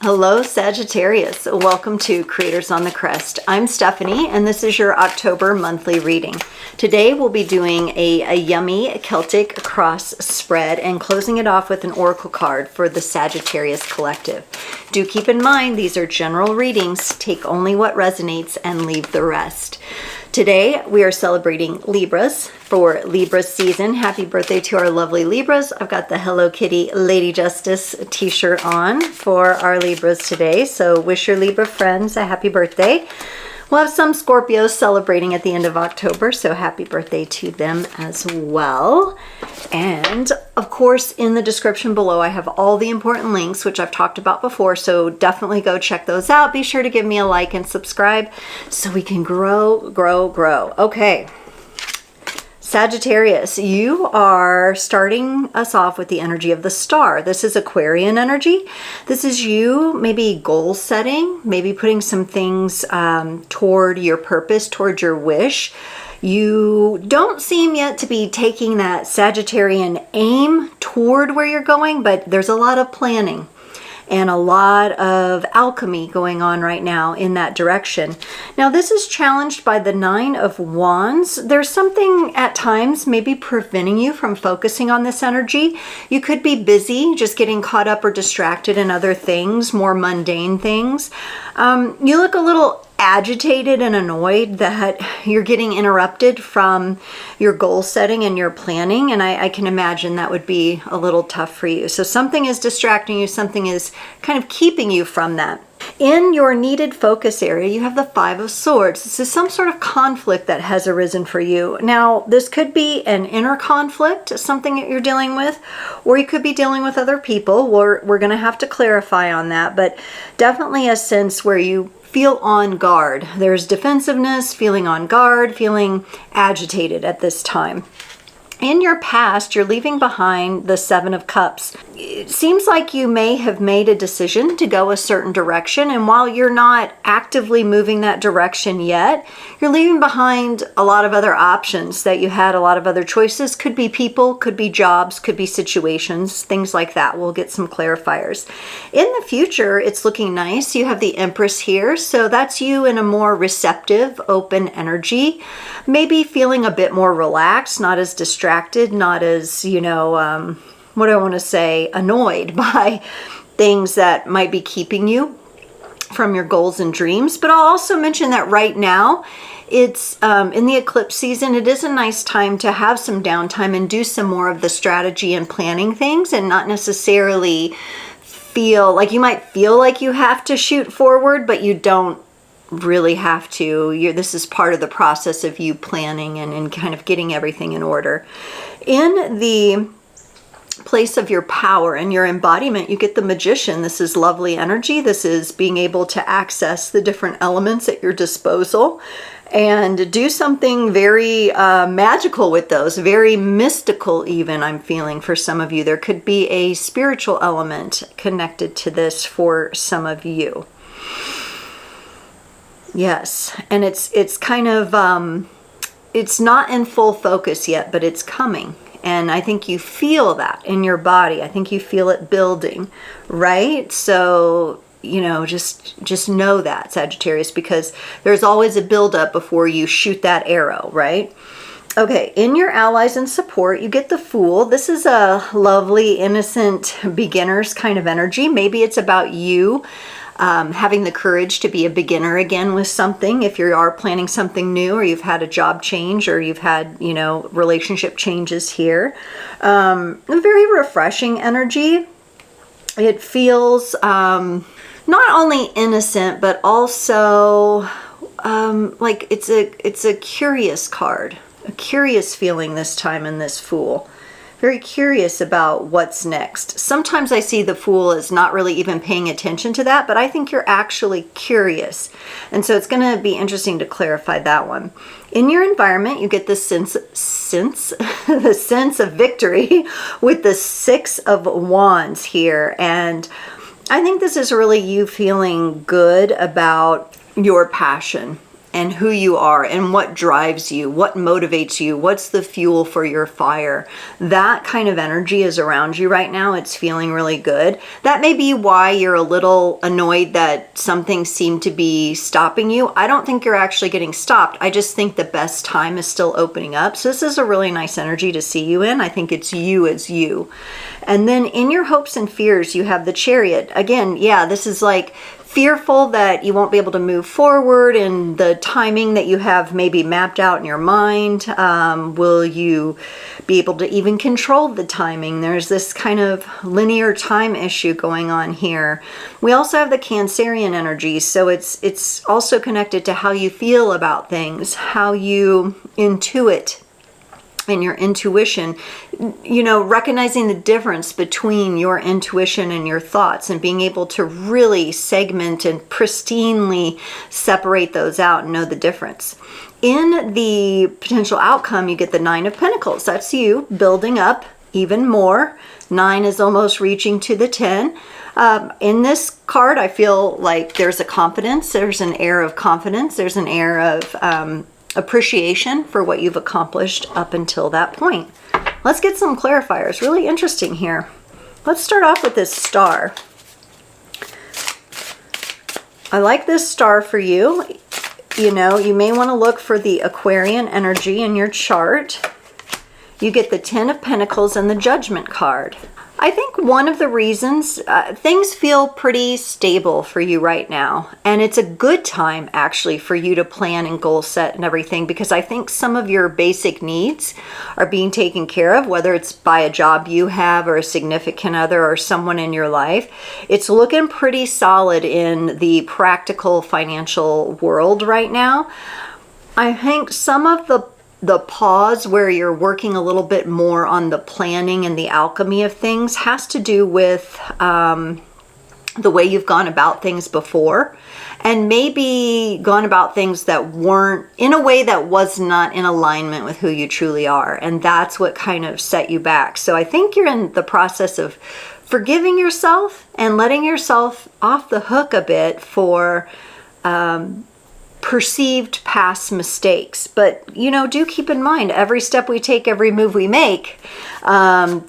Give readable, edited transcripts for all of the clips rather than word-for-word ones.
Hello Sagittarius, welcome to Creators on the Crest. I'm Stephanie and this is your October monthly reading. Today we'll be doing a yummy Celtic cross spread and closing it off with an oracle card for the Sagittarius collective. Do keep in mind these are general readings, take only what resonates and leave the rest. Today we are celebrating Libras for Libra season. Happy birthday to our lovely Libras. I've got the Hello Kitty Lady Justice t-shirt on for our Libras today. So wish your Libra friends a happy birthday. We'll have some Scorpios celebrating at the end of October, so happy birthday to them as well. And of course, in the description below, I have all the important links, which I've talked about before, so definitely go check those out. Be sure to give me a like and subscribe so we can grow. Okay. Sagittarius, you are starting us off with the energy of the star. This is Aquarian energy. This is you maybe goal setting, maybe putting some things toward your purpose, toward your wish. You don't seem yet to be taking that Sagittarian aim toward where you're going, but there's a lot of planning and a lot of alchemy going on right now in that direction. Now this is challenged by the Nine of Wands. There's something at times maybe preventing you from focusing on this energy. You could be busy, just getting caught up or distracted in other things, more mundane things. You look a little agitated and annoyed that you're getting interrupted from your goal setting and your planning, and I can imagine that would be a little tough for you. So something is distracting you, something is kind of keeping you from that. In your needed focus area, you have the Five of Swords. This is some sort of conflict that has arisen for you. Now, this could be an inner conflict, something that you're dealing with, or you could be dealing with other people. We're going to have to clarify on that, but definitely a sense where you feel on guard. There's defensiveness, feeling on guard, feeling agitated at this time. In your past, you're leaving behind the Seven of Cups. It seems like you may have made a decision to go a certain direction, and while you're not actively moving that direction yet, you're leaving behind a lot of other options that you had, a lot of other choices. Could be people, could be jobs, could be situations, things like that. We'll get some clarifiers. In the future, it's looking nice. You have the Empress here, so that's you in a more receptive, open energy. Maybe feeling a bit more relaxed, not as distracted, not as, what do I want to say, annoyed by things that might be keeping you from your goals and dreams. But I'll also mention that right now, it's in the eclipse season, it is a nice time to have some downtime and do some more of the strategy and planning things and not necessarily feel like you might feel like you have to shoot forward, but you don't really have to. This is part of the process of you planning and kind of getting everything in order. In the place of your power and your embodiment, you get the Magician. This is lovely energy. This is being able to access the different elements at your disposal and do something very magical with those, very mystical even, I'm feeling for some of you. There could be a spiritual element connected to this for some of you. Yes, and it's kind of, it's not in full focus yet, but it's coming. And I think you feel that in your body. I think you feel it building, right? So, just know that, Sagittarius, because there's always a buildup before you shoot that arrow, right? Okay, in your allies and support, you get the Fool. This is a lovely, innocent beginner's kind of energy. Maybe it's about you having the courage to be a beginner again with something. If you are planning something new, or you've had a job change, or you've had, relationship changes here. A very refreshing energy. It feels not only innocent, but also like it's a curious card, a curious feeling this time in this Fool. Very curious about what's next. Sometimes I see the Fool as not really even paying attention to that, but I think you're actually curious. And so it's going to be interesting to clarify that one. In your environment, you get the sense of victory with the Six of Wands here. And I think this is really you feeling good about your passion and who you are and what drives you, what motivates you, what's the fuel for your fire. That kind of energy is around you right now. It's feeling really good. That may be why you're a little annoyed that some things seem to be stopping you. I don't think you're actually getting stopped. I just think the best time is still opening up. So this is a really nice energy to see you in. I think it's you as you. And then in your hopes and fears, you have the Chariot. Again, yeah, this is like fearful that you won't be able to move forward in the timing that you have maybe mapped out in your mind. Will you be able to even control the timing? There's this kind of linear time issue going on here. We also have the Cancerian energy, so it's also connected to how you feel about things, how you intuit, and your intuition, you know, recognizing the difference between your intuition and your thoughts and being able to really segment and pristinely separate those out and know the difference. In the potential outcome, you get the Nine of Pentacles. That's you building up even more. 9 is almost reaching to the 10. In this card, I feel like there's a confidence. There's an air of confidence. There's an air of appreciation for what you've accomplished up until that point. Let's get some clarifiers. Really interesting here. Let's start off with this star. I like this star for you. You know, you may want to look for the Aquarian energy in your chart. You get the 10 of Pentacles and the Judgment card. I think one of the reasons things feel pretty stable for you right now, and it's a good time actually for you to plan and goal set and everything, because I think some of your basic needs are being taken care of, whether it's by a job you have or a significant other or someone in your life. It's looking pretty solid in the practical financial world right now. I think some of the pause where you're working a little bit more on the planning and the alchemy of things has to do with the way you've gone about things before, and maybe gone about things that weren't in a way that was not in alignment with who you truly are, and that's what kind of set you back. So I think you're in the process of forgiving yourself and letting yourself off the hook a bit for perceived past mistakes. But, you know, do keep in mind, every step we take, every move we make,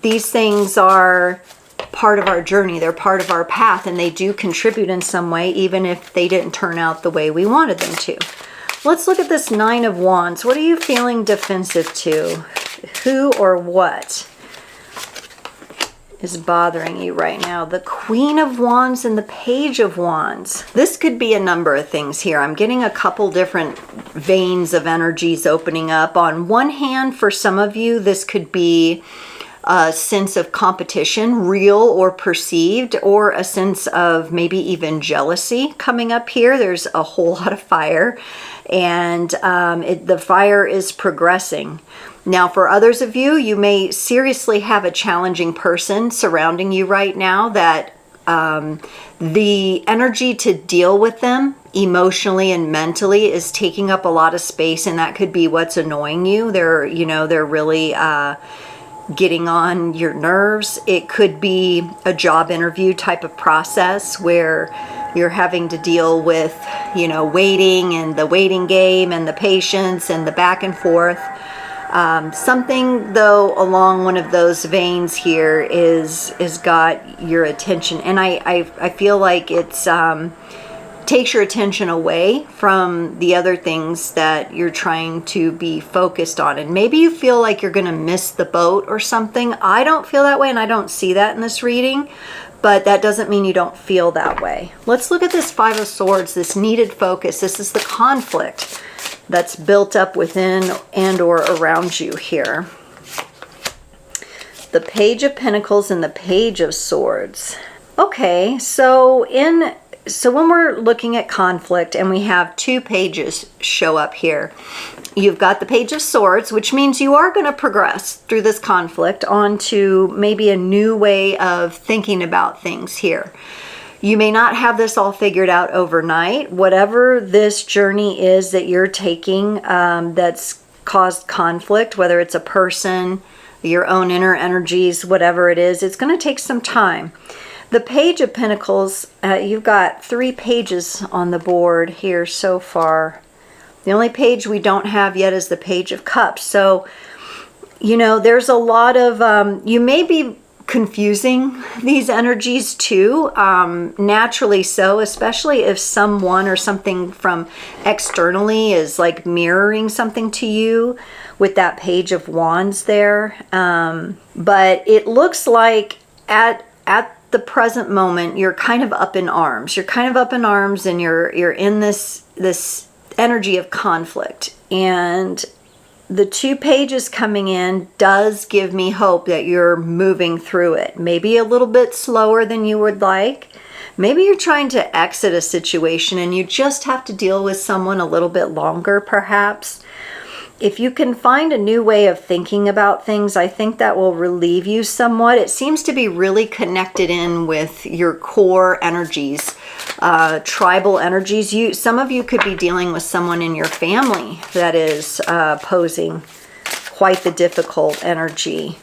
these things are part of our journey. They're part of our path, and they do contribute in some way, even if they didn't turn out the way we wanted them to. Let's look at this Nine of Wands. What are you feeling defensive to? Who or what is bothering you right now? The Queen of Wands and the Page of Wands. This could be a number of things here. I'm getting a couple different veins of energies opening up. On one hand, for some of you, this could be a sense of competition, real or perceived, or a sense of maybe even jealousy coming up here. There's a whole lot of fire, and the fire is progressing. Now, for others of you, you may seriously have a challenging person surrounding you right now that the energy to deal with them emotionally and mentally is taking up a lot of space, and that could be what's annoying you. They're really getting on your nerves. It could be a job interview type of process where you're having to deal with, waiting and the waiting game and the patience and the back and forth. Something though along one of those veins here is got your attention, and I feel like it's takes your attention away from the other things that you're trying to be focused on, and maybe you feel like you're going to miss the boat or something. I don't feel that way, and I don't see that in this reading, but that doesn't mean you don't feel that way. Let's look at this Five of Swords, this needed focus. This is the conflict that's built up within and or around you here. The Page of Pentacles and the Page of Swords. Okay, so when we're looking at conflict and we have two pages show up here, you've got the Page of Swords, which means you are going to progress through this conflict onto maybe a new way of thinking about things here. You may not have this all figured out overnight. Whatever this journey is that you're taking that's caused conflict, whether it's a person, your own inner energies, whatever it is, it's going to take some time. The Page of Pentacles, you've got 3 pages on the board here so far. The only page we don't have yet is the Page of Cups. So, you know, there's a lot of, you may be confusing these energies too, naturally so, especially if someone or something from externally is like mirroring something to you with that Page of Wands there. But it looks like at the present moment, you're kind of up in arms. You're kind of up in arms, and you're in this energy of conflict. And the 2 pages coming in does give me hope that you're moving through it. Maybe a little bit slower than you would like. Maybe you're trying to exit a situation and you just have to deal with someone a little bit longer, perhaps. If you can find a new way of thinking about things, I think that will relieve you somewhat. It seems to be really connected in with your core energies, tribal energies. Some of you could be dealing with someone in your family that is posing quite the difficult energy.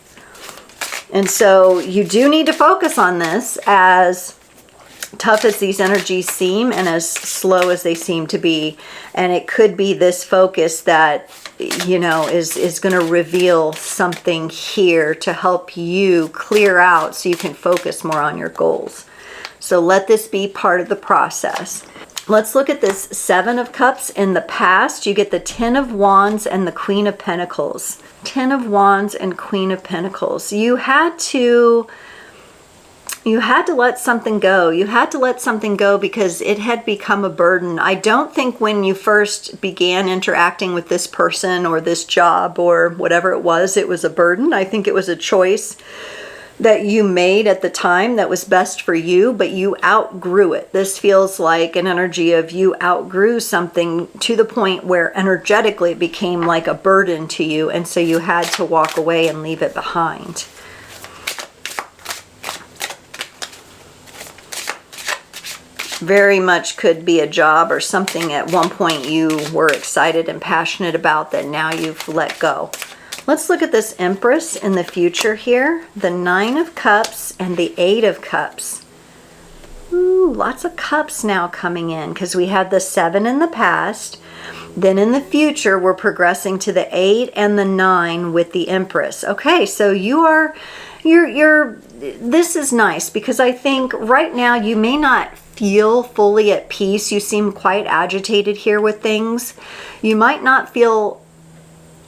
And so you do need to focus on this, as tough as these energies seem and as slow as they seem to be. And it could be this focus that, you know, is going to reveal something here to help you clear out so you can focus more on your goals. So let this be part of the process. Let's look at this 7 of Cups. In the past, you get the 10 of Wands and the Queen of Pentacles. 10 of Wands and Queen of Pentacles. You had to let something go. You had to let something go because it had become a burden. I don't think when you first began interacting with this person or this job or whatever it was a burden. I think it was a choice that you made at the time that was best for you, but you outgrew it. This feels like an energy of you outgrew something to the point where energetically it became like a burden to you, and so you had to walk away and leave it behind. Very much could be a job or something at one point you were excited and passionate about that now you've let go. Let's look at this Empress in the future here. The 9 of Cups and the 8 of Cups. Ooh, lots of cups now coming in because we had the 7 in the past. Then in the future, we're progressing to the 8 and the 9 with the Empress. Okay, so you're this is nice because I think right now you may not feel fully at peace. You seem quite agitated here with things. You might not feel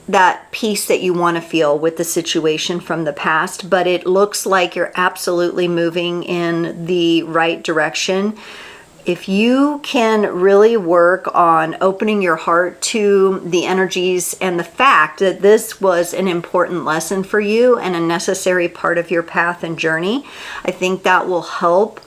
that peace that you want to feel with the situation from the past, but it looks like you're absolutely moving in the right direction. If you can really work on opening your heart to the energies and the fact that this was an important lesson for you and a necessary part of your path and journey, I think that will help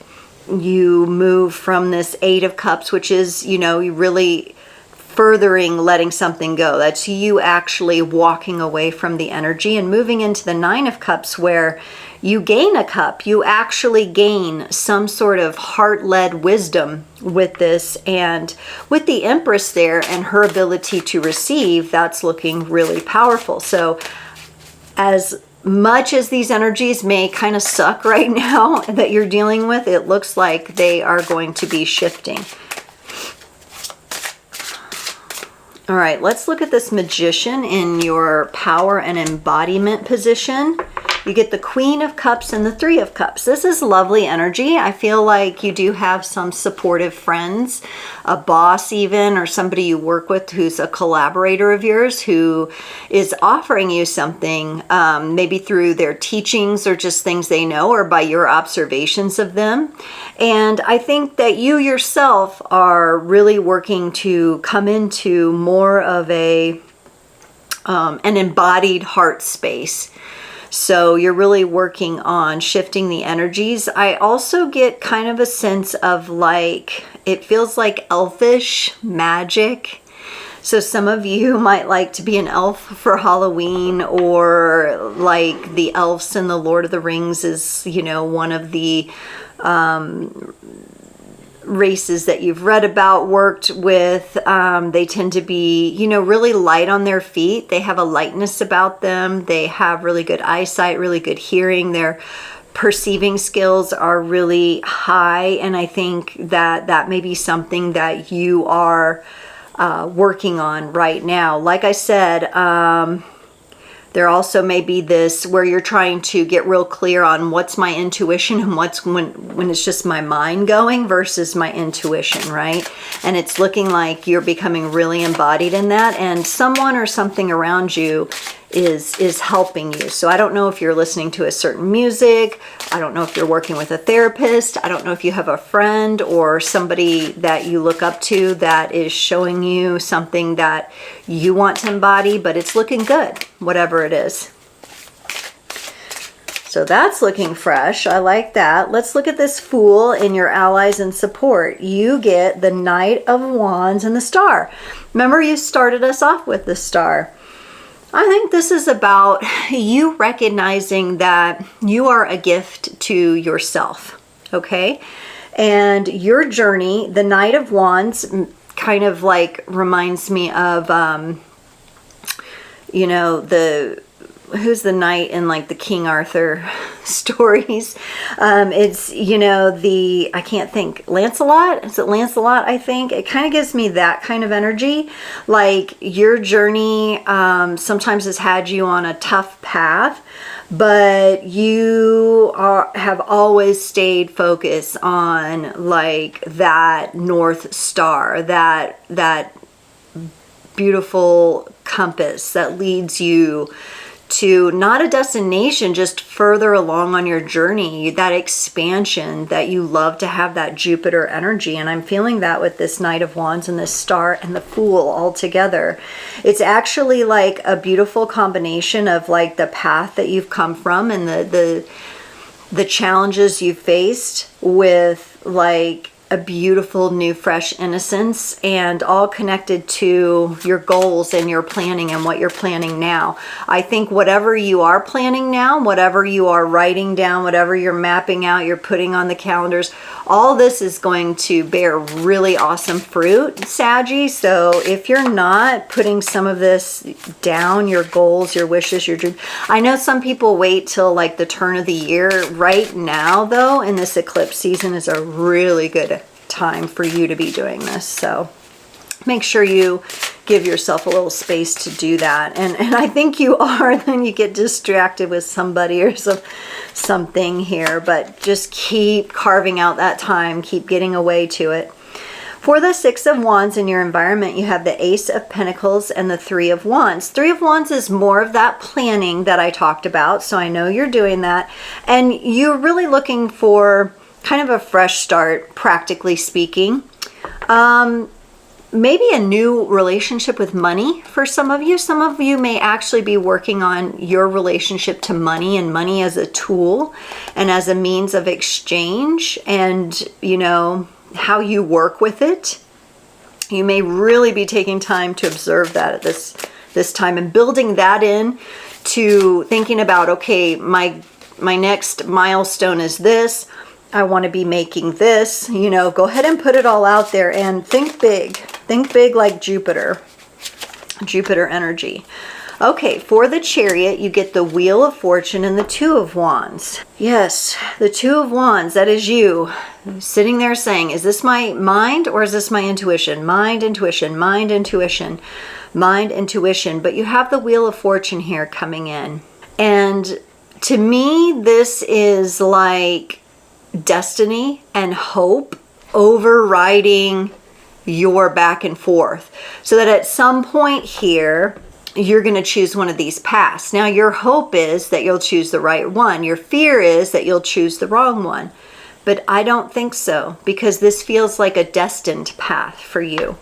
you move from this 8 of Cups, which is, you know, you really furthering letting something go. That's you actually walking away from the energy and moving into the 9 of Cups, where you gain a cup. You actually gain some sort of heart-led wisdom with this, and with the Empress there and her ability to receive, that's looking really powerful. So as much as these energies may kind of suck right now that you're dealing with, it looks like they are going to be shifting. All right, let's look at this Magician in your power and embodiment position. You get the Queen of Cups and the 3 of Cups. This is lovely energy. I feel like you do have some supportive friends, a boss even, or somebody you work with who's a collaborator of yours who is offering you something, maybe through their teachings or just things they know or by your observations of them. And I think that you yourself are really working to come into more of an embodied heart space. So you're really working on shifting the energies. I also get kind of a sense of like, it feels like elfish magic. So some of you might like to be an elf for Halloween, or like the elves in the Lord of the Rings is, you know, one of the races that you've read about, worked with. They tend to be, you know, really light on their feet. They have a lightness about them. They have really good eyesight, really good hearing. Their perceiving skills are really high. And I think that that may be something that you are working on right now. Like I said, there also may be this where you're trying to get real clear on what's my intuition and what's when it's just my mind going versus my intuition, right? And it's looking like you're becoming really embodied in that, and someone or something around you is helping you. So I don't know if you're listening to a certain music. I don't know if you're working with a therapist. I don't know if you have a friend or somebody that you look up to that is showing you something that you want to embody, but it's looking good, whatever it is. So that's looking fresh. I like that. Let's look at this Fool in your allies and support. You get the Knight of Wands and the Star. Remember, you started us off with the Star. I think this is about you recognizing that you are a gift to yourself, okay? And your journey, the Knight of Wands, kind of like reminds me of, you know, who's the knight in like the King Arthur stories? It's, you know, I can't think, Lancelot? Is it Lancelot, I think? It kind of gives me that kind of energy. Like your journey sometimes has had you on a tough path, but you have always stayed focused on like that North Star, that beautiful compass that leads you to not a destination, just further along on your journey, that expansion that you love to have, that Jupiter energy. And I'm feeling that with this Knight of Wands and this Star and the Fool all together. It's actually like a beautiful combination of like the path that you've come from and the challenges you've faced with like a beautiful new fresh innocence, and all connected to your goals and your planning and what you're planning now. I think whatever you are planning now, whatever you are writing down, whatever you're mapping out, you're putting on the calendars, all this is going to bear really awesome fruit, Saggy. So if you're not putting some of this down, your goals, your wishes, your dreams, I know some people wait till like the turn of the year. Right now though, in this eclipse season, is a really good time for you to be doing this. So make sure you give yourself a little space to do that. And I think you are, then you get distracted with somebody or something here, but just keep carving out that time, keep getting away to it. For the Six of Wands in your environment, you have the Ace of Pentacles and the Three of Wands. Three of Wands is more of that planning that I talked about, so I know you're doing that. And you're really looking for kind of a fresh start, practically speaking. Maybe a new relationship with money for some of you. Some of you may actually be working on your relationship to money and money as a tool and as a means of exchange, and, you know, how you work with it. You may really be taking time to observe that at this time and building that in to thinking about, okay, my next milestone is this. I want to be making this, you know, go ahead and put it all out there and think big. Think big like Jupiter energy. Okay, for the Chariot, you get the Wheel of Fortune and the Two of Wands. Yes, the Two of Wands, that is you sitting there saying, is this my mind or is this my intuition? Mind, intuition, mind, intuition, mind, intuition. But you have the Wheel of Fortune here coming in. And to me, this is like destiny and hope overriding your back and forth, so that at some point here you're going to choose one of these paths. Now your hope is that you'll choose the right one. Your fear is that you'll choose the wrong one. But I don't think so, because this feels like a destined path for you.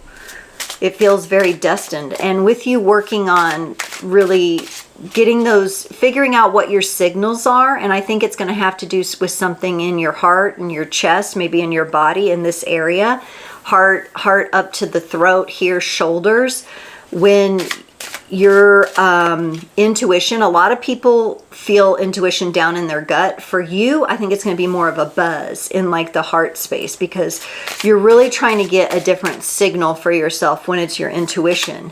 It feels very destined. And with you working on really getting those, figuring out what your signals are, and I think it's going to have to do with something in your heart and your chest, maybe in your body in this area, heart up to the throat here, shoulders. When your intuition, a lot of people feel intuition down in their gut. For you, I think it's going to be more of a buzz in like the heart space, because you're really trying to get a different signal for yourself when it's your intuition.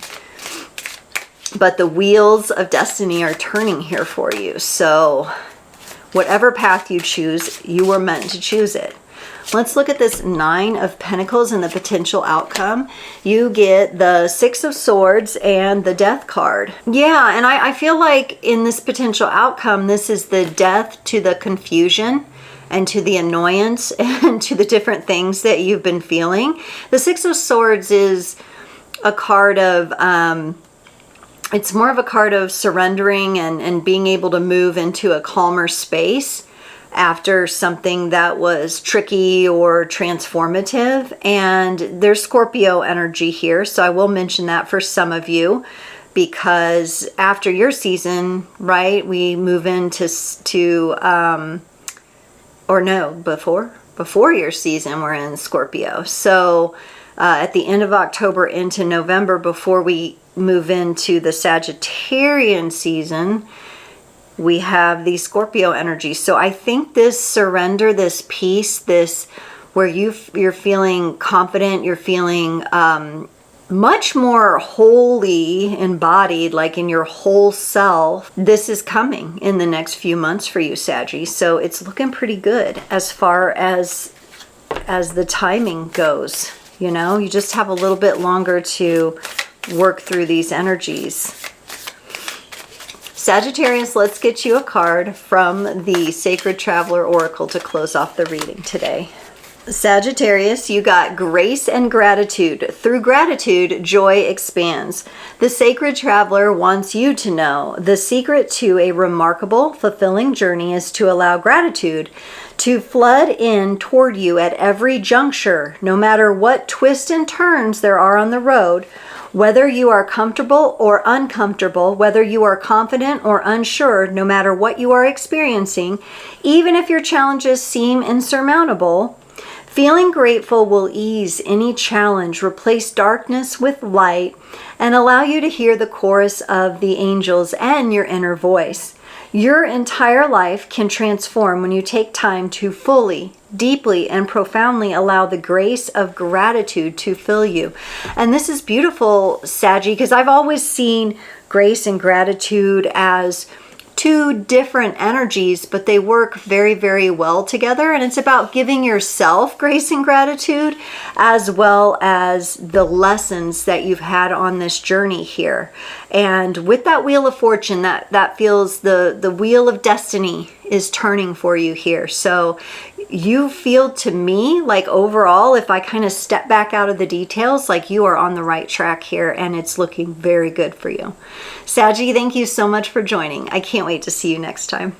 But the wheels of destiny are turning here for you. So whatever path you choose, you were meant to choose it. Let's look at this 9 of Pentacles and the potential outcome. You get the 6 of Swords and the Death card. Yeah, and I feel like in this potential outcome, this is the death to the confusion and to the annoyance and to the different things that you've been feeling. The 6 of Swords is a card of, it's more of a card of surrendering and being able to move into a calmer space after something that was tricky or transformative. And there's Scorpio energy here, so I will mention that for some of you, because after your season, right, we move into before your season, we're in Scorpio. So at the end of October into November, before we move into the Sagittarian season, we have the Scorpio energy. So I think this surrender, this peace, this where you're feeling confident, you're feeling much more wholly embodied, like in your whole self. This is coming in the next few months for you, Saggy. So it's looking pretty good as far as the timing goes. You know, you just have a little bit longer to work through these energies. Sagittarius, let's get you a card from the Sacred Traveler Oracle to close off the reading today. Sagittarius, you got grace and gratitude. Through gratitude, joy expands. The Sacred Traveler wants you to know the secret to a remarkable, fulfilling journey is to allow gratitude to flood in toward you at every juncture, no matter what twists and turns there are on the road. Whether you are comfortable or uncomfortable, whether you are confident or unsure, no matter what you are experiencing, even if your challenges seem insurmountable, feeling grateful will ease any challenge, replace darkness with light, and allow you to hear the chorus of the angels and your inner voice. Your entire life can transform when you take time to fully, deeply, and profoundly allow the grace of gratitude to fill you. And this is beautiful, Saggy, because I've always seen grace and gratitude as two different energies, but they work very, very well together. And it's about giving yourself grace and gratitude, as well as the lessons that you've had on this journey here. And with that Wheel of Fortune, that feels the wheel of destiny is turning for you here. So you feel, to me, like overall, if I kind of step back out of the details, like you are on the right track here, and it's looking very good for you. Saggy, thank you so much for joining. I can't wait to see you next time.